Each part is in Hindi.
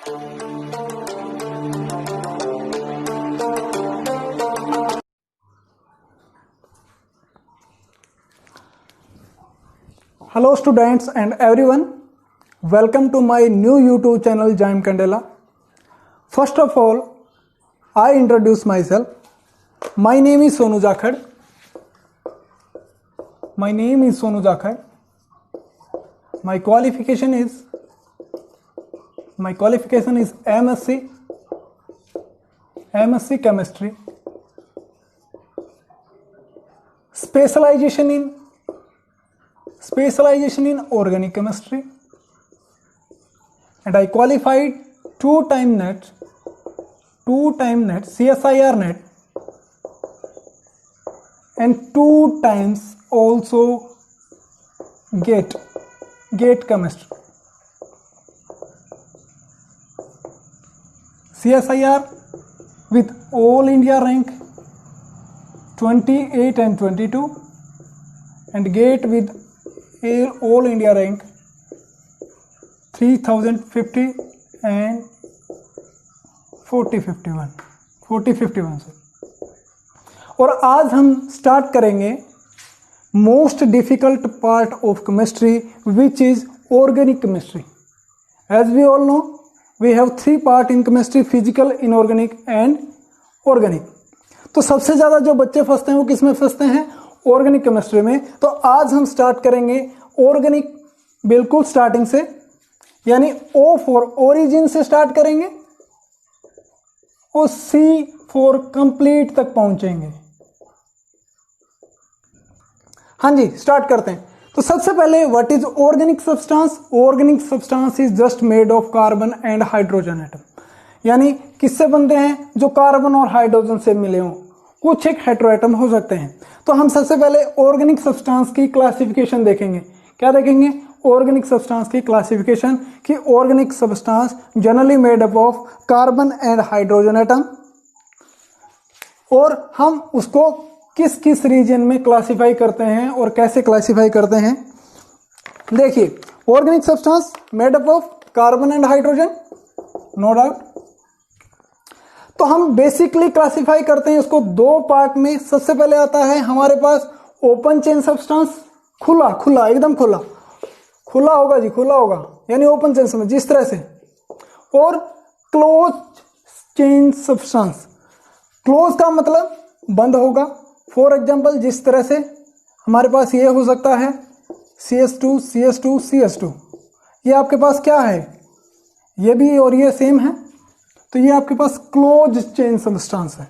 Hello students and everyone, welcome to my new YouTube channel Jaim Candela. First of all, I introduce myself. My name is Sonu Jakhad. My qualification is MSc Chemistry. Specialization in organic chemistry, and I qualified two-time net CSIR net, and 2 times also GATE chemistry. CSIR with all India rank 28 and 22, and GATE with all India rank 3050 and 4051 sir. और आज हम स्टार्ट करेंगे most difficult part of chemistry which is organic chemistry. As we all know we have 3 part in chemistry, physical, inorganic and organic. तो सबसे ज्यादा जो बच्चे फंसते हैं वो किस में फंसते हैं? ऑर्गेनिक केमिस्ट्री में। तो आज हम स्टार्ट करेंगे ऑर्गेनिक बिल्कुल स्टार्टिंग से, यानी O फॉर ओरिजिन से स्टार्ट करेंगे और C फॉर कंप्लीट तक पहुंचेंगे। हाँ जी, स्टार्ट करते हैं। तो सबसे पहले what is organic substance? Organic substance is just made of carbon and hydrogen atom, यानी किससे बनते हैं? जो कार्बन और हाइड्रोजन से मिले हों, कुछ एक हेटेरोएटम हो सकते हैं। तो हम सबसे पहले ऑर्गेनिक सब्सटेंस की क्लासिफिकेशन देखेंगे। क्या देखेंगे? ऑर्गेनिक सब्सटेंस की क्लासिफिकेशन कि organic substance generally made up of carbon and hydrogen atom, और हम उसको किस किस रीजन में क्लासिफाई करते हैं और कैसे क्लासिफाई करते हैं। देखिए, organic substance made up of carbon and hydrogen, no doubt. तो हम बेसिकली क्लासिफाई करते हैं उसको 2 पार्ट में। सबसे पहले आता है हमारे पास ओपन चेन सब्सटेंस, खुला एकदम खुला होगा जी, खुला होगा यानी ओपन चेन समझ जिस तरह से, और क्लोज चेन सब्सटेंस। क्लोज का मतलब बंद होगा। फॉर एग्जांपल जिस तरह से हमारे पास ये हो सकता है CS2 ये आपके पास क्या है? ये भी और ये सेम है, तो ये आपके पास क्लोज चेन सब्सटेंस है।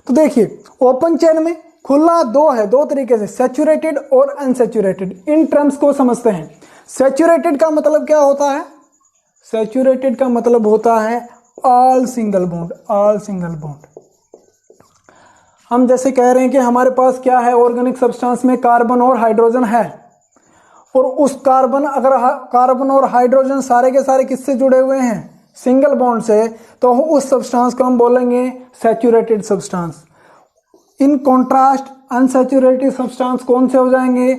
तो देखिए, ओपन चेन में खुला 2 है, 2 तरीके से, सैचुरेटेड और अनसैचुरेटेड। इन टर्म्स को समझते हैं। सैचुरेटेड का मतलब क्या होता है? सैचुरेटेड का मतलब होता है ऑल सिंगल बॉन्ड। हम जैसे कह रहे हैं कि हमारे पास क्या है? ऑर्गेनिक सब्सटेंस में कार्बन और हाइड्रोजन है, और उस कार्बन और हाइड्रोजन सारे के सारे किससे जुड़े हुए हैं? सिंगल बॉन्ड से, तो उस सब्सटेंस को हम बोलेंगे saturated substance. In contrast unsaturated substance कौन से हो जाएंगे?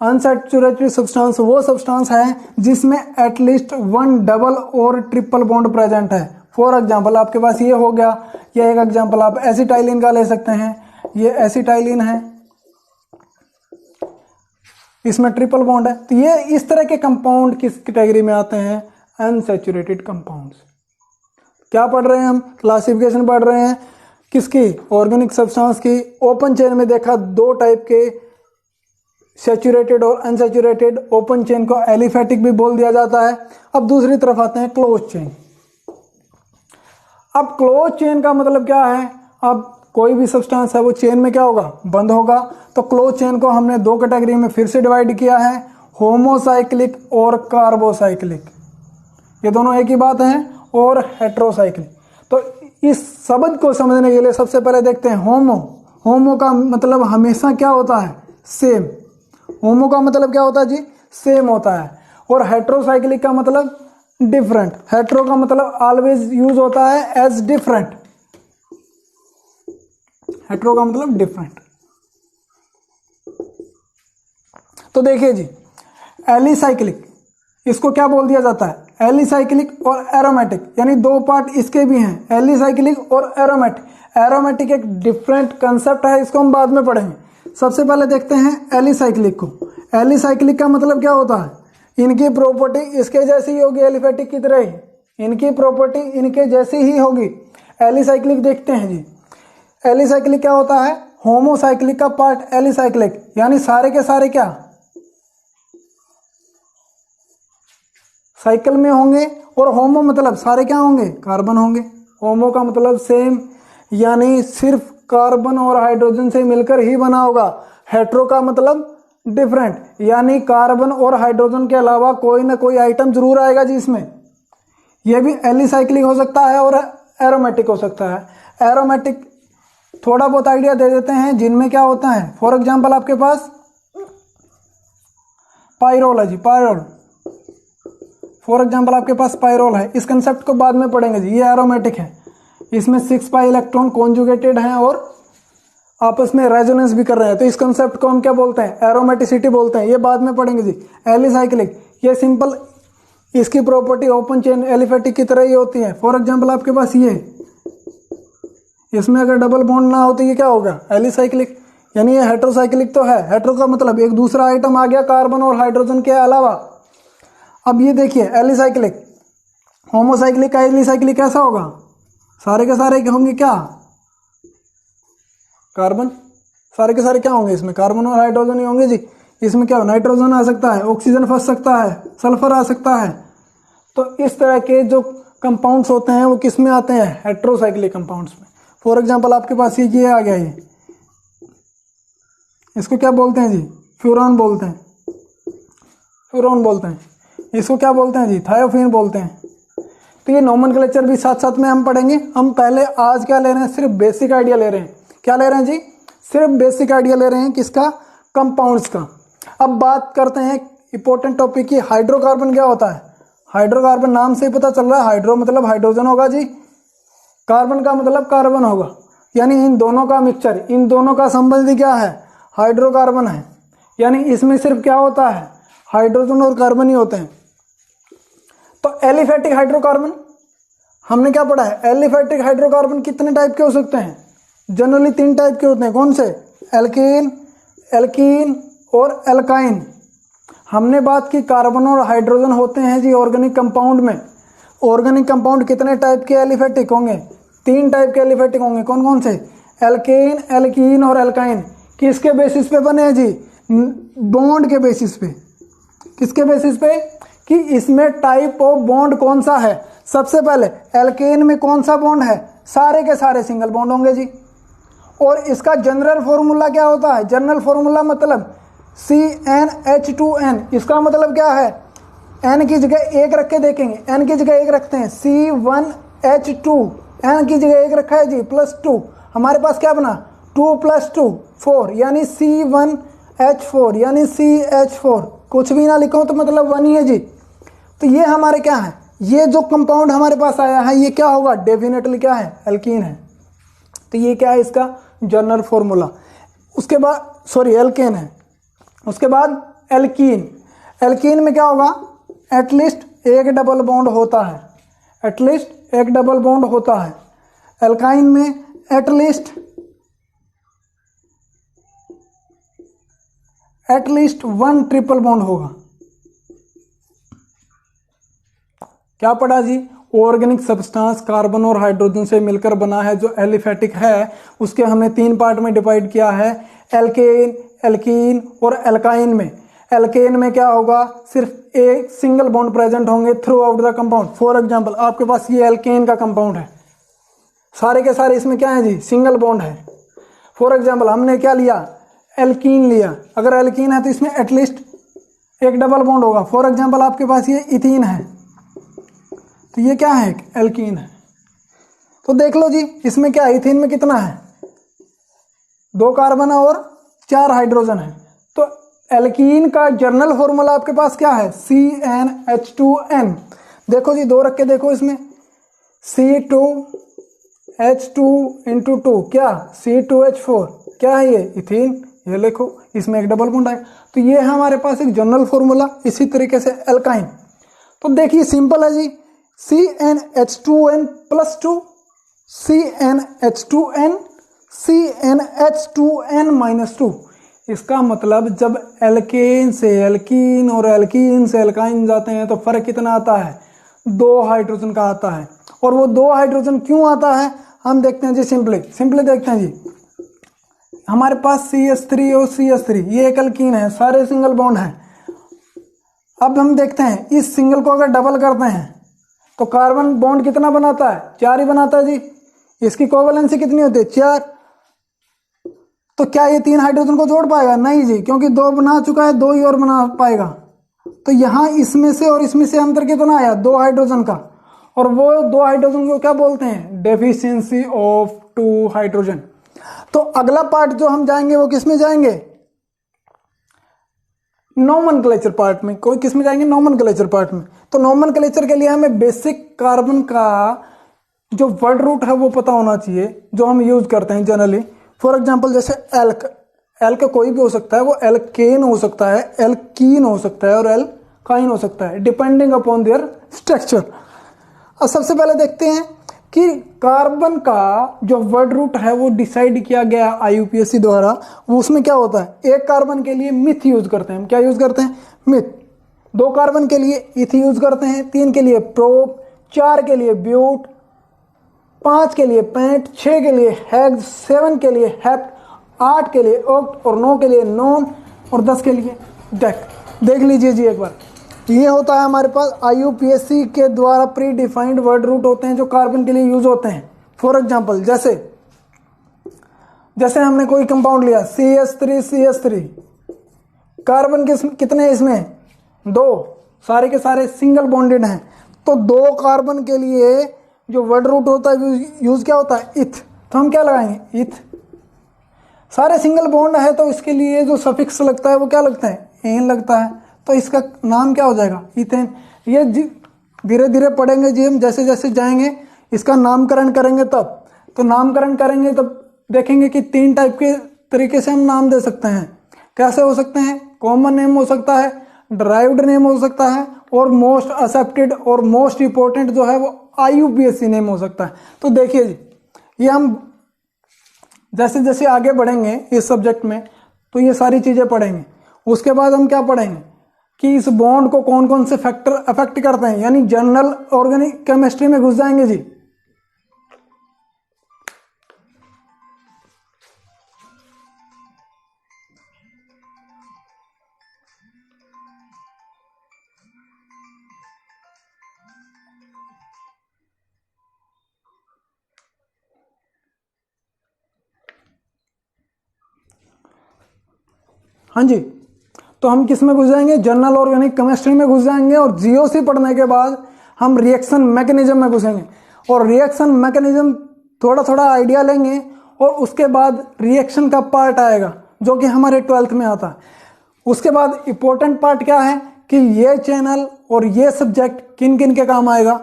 अनसैचुरेटेड सब्सटेंस वो सब्सटेंस है जिसमें एटलीस्ट 1 डबल और ट्रिपल बॉन्ड प्रेजेंट है। फॉर एग्जांपल आपके पास ये हो गया, या एक एग्जांपल आप एसिटाइलिन का ले सकते हैं। ये एसिटाइलिन है, इसमें ट्रिपल बॉन्ड है। तो ये इस तरह के कंपाउंड किस कैटेगरी में आते हैं? Unsaturated compounds. क्या पढ़ रहे हैं हम? क्लासिफिकेशन पढ़ रहे हैं किसकी? ऑर्गेनिक सब्सटेंस की। ओपन चेन में देखा 2 टाइप के, सैचुरेटेड और अनसैचुरेटेड। ओपन चेन को एलिफेटिक भी बोल दिया जाता है। अब दूसरी तरफ आते हैं क्लोज चेन। अब क्लोज चेन का मतलब क्या है? अब कोई भी सब्सटेंस है वो चेन में क्या होगा? बंद होगा। तो क्लोज चेन को हमने 2 कैटेगरी में फिर से डिवाइड किया है, होमोसाइक्लिक और कार्बोसाइक्लिक। ये दोनों एक ही बात है, और हेट्रोसाइक्लिक। तो इस शब्द को समझने के लिए सबसे पहले देखते हैं होमो का मतलब हमेशा क्या होता है? सेम। होमो का मतलब क्या होता है जी? सेम होता है। और हेट्रोसाइक्लिक का मतलब डिफरेंट। हेट्रो का मतलब ऑलवेज यूज होता है एज डिफरेंट। हेट्रो का मतलब डिफरेंट। तो देखिए जी, एलिसाइक्लिक इसको क्या बोल दिया जाता है, एलिसाइक्लिक और एरोमेटिक, यानी दो पार्ट इसके भी हैं, एलिसाइक्लिक और एरोमेटिक। एरोमेटिक एक डिफरेंट कंसेप्ट है, इसको हम बाद में पढ़ेंगे। सबसे पहले देखते हैं एलिसाइक्लिक को। एलिसाइक्लिक का मतलब क्या होता है, इनकी प्रॉपर्टी इसके जैसी ही होगी, एलिफेटिक की तरह ही इनकी प्रॉपर्टी इनके जैसी ही होगी। एलिसाइक्लिक देखते हैं जी। एलिसाइक्लिक क्या होता है, होमोसाइक्लिक का पार्ट एलिसाइक्लिक, यानी सारे के सारे क्या साइकिल में होंगे, और होमो मतलब सारे क्या होंगे, कार्बन होंगे। होमो का मतलब सेम, यानी सिर्फ कार्बन और हाइड्रोजन से मिलकर ही बना होगा। हेट्रो का मतलब डिफरेंट, यानी कार्बन और हाइड्रोजन के अलावा कोई ना कोई आइटम जरूर आएगा जी इसमें। यह भी एलिसाइक्लिक हो सकता है और एरोमेटिक हो सकता है। एरोमेटिक थोड़ा बहुत आइडिया दे देते हैं जिनमें क्या होता है। फॉर एग्जांपल आपके पास पायरोल है जी, पायरोल। फॉर एग्जांपल आपके पास पायरोल है, इस कंसेप्ट को बाद में पढ़ेंगे जी। ये एरोमेटिक है, इसमें 6 पाई इलेक्ट्रॉन कॉन्जुगेटेड हैं और आपस में रेजोनेंस भी कर रहे हैं, तो इस कंसेप्ट को हम क्या बोलते हैं, एरोमेटिसिटी बोलते हैं। ये बाद में पढ़ेंगे जी। एलिसाइक्लिक, ये सिंपल, इसकी प्रॉपर्टी ओपन चेन एलिफेटिक की तरह ही होती है। फॉर एग्जांपल आपके पास ये, इसमें अगर डबल बॉन्ड ना हो तो ये क्या होगा, एलिसाइक्लिक। यानी ये हेट्रोसाइक्लिक तो है। हेट्रो का मतलब एक दूसरा आइटम आ गया कार्बन और हाइड्रोजन के अलावा। अब ये देखिए एलिसाइक्लिक, होमोसाइक्लिक का एलिसाइक्लिक कैसा होगा, सारे के सारे होंगे क्या, कार्बन। सारे के सारे क्या होंगे इसमें, कार्बन और हाइड्रोजन ही होंगे जी। इसमें क्या, नाइट्रोजन आ सकता है, ऑक्सीजन फंस सकता है, सल्फर आ सकता है। तो इस तरह के जो कंपाउंड्स होते हैं वो किस में आते हैं, हेट्रोसाइक्लिक कंपाउंड्स में। फॉर एग्जांपल आपके पास ये आ गया, ये इसको क्या बोलते हैं जी, फ्यूरॉन बोलते हैं, फ्यूरॉन बोलते हैं। इसको क्या बोलते हैं जी, थायोफीन बोलते हैं। तो ये नोमेनक्लेचर भी साथ साथ में हम पढ़ेंगे। हम पहले आज क्या ले रहे हैं, सिर्फ बेसिक आइडिया ले रहे हैं। क्या ले रहे हैं जी, सिर्फ बेसिक आइडिया ले रहे हैं, किसका, कंपाउंड्स का। अब बात करते हैं इंपॉर्टेंट टॉपिक की, हाइड्रोकार्बन क्या होता है। हाइड्रोकार्बन नाम से ही पता चल रहा है, हाइड्रो मतलब हाइड्रोजन होगा जी, कार्बन का मतलब कार्बन होगा, यानी इन दोनों का मिक्सचर, इन दोनों का संबंधी क्या है, हाइड्रोकार्बन है। यानी इसमें सिर्फ क्या होता है, हाइड्रोजन और कार्बन ही होते हैं। तो एलिफेटिक हाइड्रोकार्बन हमने क्या पढ़ा है, एलिफेटिक हाइड्रोकार्बन कितने टाइप के हो सकते हैं, जनरली 3 टाइप के होते हैं। कौन से, एल्केन, एल्कीन और एल्काइन। हमने बात की कार्बन और हाइड्रोजन होते हैं जी ऑर्गेनिक कंपाउंड में। ऑर्गेनिक कंपाउंड कितने टाइप के एलिफेटिक होंगे, 3 टाइप के एलिफेटिक होंगे। कौन कौन से, एल्केन, एल्कीन और एल्काइन। किसके बेसिस पे बने हैं जी, बॉन्ड के बेसिस पे। किसके बेसिस पे, कि इसमें टाइप ऑफ बॉन्ड कौन सा है। सबसे पहले एल्केन में कौन सा बॉन्ड है, सारे के सारे सिंगल बॉन्ड होंगे जी। और इसका जनरल फॉर्मूला क्या होता है, जनरल फॉर्मूला मतलब CnH2n। इसका मतलब क्या है, n की जगह 1 रख के देखेंगे, n की जगह 1 रखते हैं, C1H2, n की जगह 1 रखा है जी, +2। हमारे पास क्या बना, 2 + 2 4, यानी C1H4, यानी CH4। कुछ भी ना लिखो तो मतलब 1 ही है जी। तो ये हमारे क्या है, ये जो कंपाउंड हमारे पास आया है ये क्या होगा, डेफिनेटली क्या है, एल्कीन है। तो ये क्या है, इसका जनरल फॉर्मूला। उसके बाद एल्केन है। उसके बाद एल्कीन। एल्कीन में क्या होगा, एटलीस्ट एक डबल बॉन्ड होता है, एटलीस्ट एक डबल बॉन्ड होता है। एल्काइन में एटलीस्ट 1 ट्रिपल बॉन्ड होगा। क्या पढ़ा जी, ऑर्गेनिक सब्सटेंस कार्बन और हाइड्रोजन से मिलकर बना है जो एलिफेटिक है, उसके हमने 3 पार्ट में डिवाइड किया है, एल्केन, एल्कीन और एल्काइन में। एल्केन में क्या होगा, सिर्फ एक सिंगल बॉन्ड प्रेजेंट होंगे through out the compound. For example आपके पास ये एल्केन का कंपाउंड है, सारे के सारे इसमें क्या है जी, सिंगल बॉन्ड है। फॉर एग्जांपल हमने क्या लिया, एल्कीन लिया। अगर एल्कीन है तो इसमें एटलीस्ट एक डबल बॉन्ड होगा। फॉर एग्जांपल आपके पास ये इथीन है, तो ये क्या है, एल्कीन है। तो देख लो जी, इसमें क्या है, इथीन में कितना है, 2 कार्बन और 4 हाइड्रोजन है। तो एल्कीन का जनरल फॉर्मूला आपके पास क्या है, CnH2n। देखो जी, 2 रख के देखो, इसमें C2H2 × 2 क्या, C2H4 क्या है, ये इथीन। ये लिखो, इसमें एक डबल बॉन्ड है। तो ये है हमारे पास एक जनरल फॉर्मूला। इसी तरीके से एल्काइन, तो देखिए सिंपल है जी, CnH2n plus 2, CnH2n, CnH2n minus 2। इसका मतलब जब एल्केन से एल्कीन और एल्कीन से एल्काइन जाते हैं तो फर्क कितना आता है, 2 हाइड्रोजन का आता है। और वो 2 हाइड्रोजन क्यों आता है हम देखते हैं जी, सिंपली देखते हैं जी। हमारे पास CH3 और CH3 ये एक एल्कीन है, सारे सिंगल बॉन्ड हैं। अब हम देखते हैं इस सिंगल को अगर डबल करते हैं तो कार्बन बॉन्ड कितना बनाता है, 4 ही बनाता है जी। इसकी कोवैलेंसी कितनी होती है, 4। तो क्या ये 3 हाइड्रोजन को जोड़ पाएगा, नहीं जी, क्योंकि 2 बना चुका है, 2 ही और बना पाएगा। तो यहां इसमें से और इसमें से अंतर कितना आया, 2 हाइड्रोजन का। और वो 2 हाइड्रोजन को क्या बोलते हैं, डेफिशिएंसी ऑफ 2 हाइड्रोजन। तो अगला पार्ट जो हम जाएंगे वो किस में जाएंगे, नोमेनक्लेचर पार्ट में। कोई किस में जाएंगे, नोमेनक्लेचर पार्ट में। तो नोमेनक्लेचर के लिए हमें बेसिक कार्बन का जो वर्ड रूट है वो पता होना चाहिए, जो हम यूज करते हैं जनरली। फॉर एग्जांपल जैसे एल्क कोई भी हो सकता है, वो एल्केन हो सकता है, एल्कीन हो सकता है और एल्काइन हो सकता है, डिपेंडिंग अपॉन देयर स्ट्रक्चर। अब सबसे पहले देखते हैं कि कार्बन का जो वर्ड रूट है वो डिसाइड किया गया IUPAC द्वारा। वो उसमें क्या होता है, एक कार्बन के लिए मिथ यूज करते हैं हम, क्या यूज करते हैं, मिथ। 2 कार्बन के लिए इथ यूज करते हैं, 3 के लिए प्रोप, 4 के लिए ब्यूट, 5 के लिए पेंट, 6 के लिए हेक्स, 7 के लिए हेप्ट, 8 के लिए ऑक्ट और 9 के लिए नॉन और 10 के लिए डेक। देख लीजिए जी एक बार, ये होता है हमारे पास IUPAC के द्वारा प्री डिफाइंड वर्ड रूट होते हैं जो कार्बन के लिए यूज होते हैं। फॉर एग्जांपल जैसे हमने कोई कंपाउंड लिया CH3, कार्बन कितने इसमें, 2, सारे के सारे सिंगल बॉन्डेड हैं। तो 2 कार्बन के लिए जो वर्ड रूट होता है यूज क्या होता है, इथ। तो हम क्या लगाएंगे, इथ। सारे सिंगल बॉन्ड है तो इसके लिए जो सफिक्स लगता है वो क्या लगता है, एन लगता है। तो इसका नाम क्या हो जाएगा, इथेन। ये धीरे धीरे पढ़ेंगे जी हम, जैसे जैसे जाएंगे इसका नामकरण करेंगे तब। तो नामकरण करेंगे तब देखेंगे कि 3 टाइप के तरीके से हम नाम दे सकते हैं। कैसे हो सकते हैं, कॉमन नेम हो सकता है, डराइव्ड नेम हो सकता है और मोस्ट एक्सेप्टेड और मोस्ट इंपॉर्टेंट जो है वो IUPAC नेम हो सकता है। तो देखिए जी, ये हम जैसे जैसे आगे बढ़ेंगे इस सब्जेक्ट में तो ये सारी चीजें पढ़ेंगे। उसके बाद हम क्या पढ़ेंगे कि इस बॉन्ड को कौन कौन से फैक्टर अफेक्ट करते हैं, यानी जनरल ऑर्गेनिक केमिस्ट्री में घुस जाएंगे जी। हाँ जी, तो हम किस में घुस जाएंगे, जनरल ऑर्गेनिक केमिस्ट्री में घुस जाएंगे। और GOC पढ़ने के बाद हम रिएक्शन मैकेनिज्म में घुसेंगे। और रिएक्शन मैकेनिज्म थोड़ा थोड़ा आइडिया लेंगे और उसके बाद रिएक्शन का पार्ट आएगा जो कि हमारे 12th में आता है। उसके बाद इंपॉर्टेंट पार्ट क्या है कि ये चैनल और ये सब्जेक्ट किन किन के काम आएगा।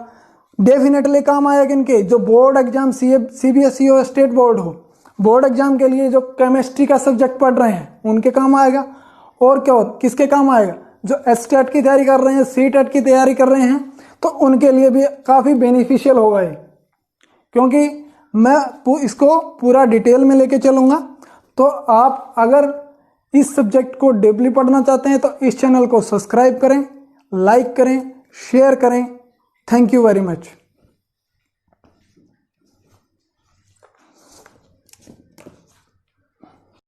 डेफिनेटली काम आएगा किनके, जो बोर्ड एग्जाम CBSE हो, स्टेट बोर्ड हो, बोर्ड एग्जाम के लिए जो केमिस्ट्री का सब्जेक्ट पढ़ रहे हैं उनके काम आएगा। और क्या और किसके काम आएगा, जो STAT की तैयारी कर रहे हैं, CTET की तैयारी कर रहे हैं, तो उनके लिए भी काफ़ी बेनिफिशियल होगा ये, क्योंकि मैं इसको पूरा डिटेल में लेके चलूँगा। तो आप अगर इस सब्जेक्ट को डीपली पढ़ना चाहते हैं तो इस चैनल को सब्सक्राइब करें, लाइक करें, शेयर करें। Thank you very much.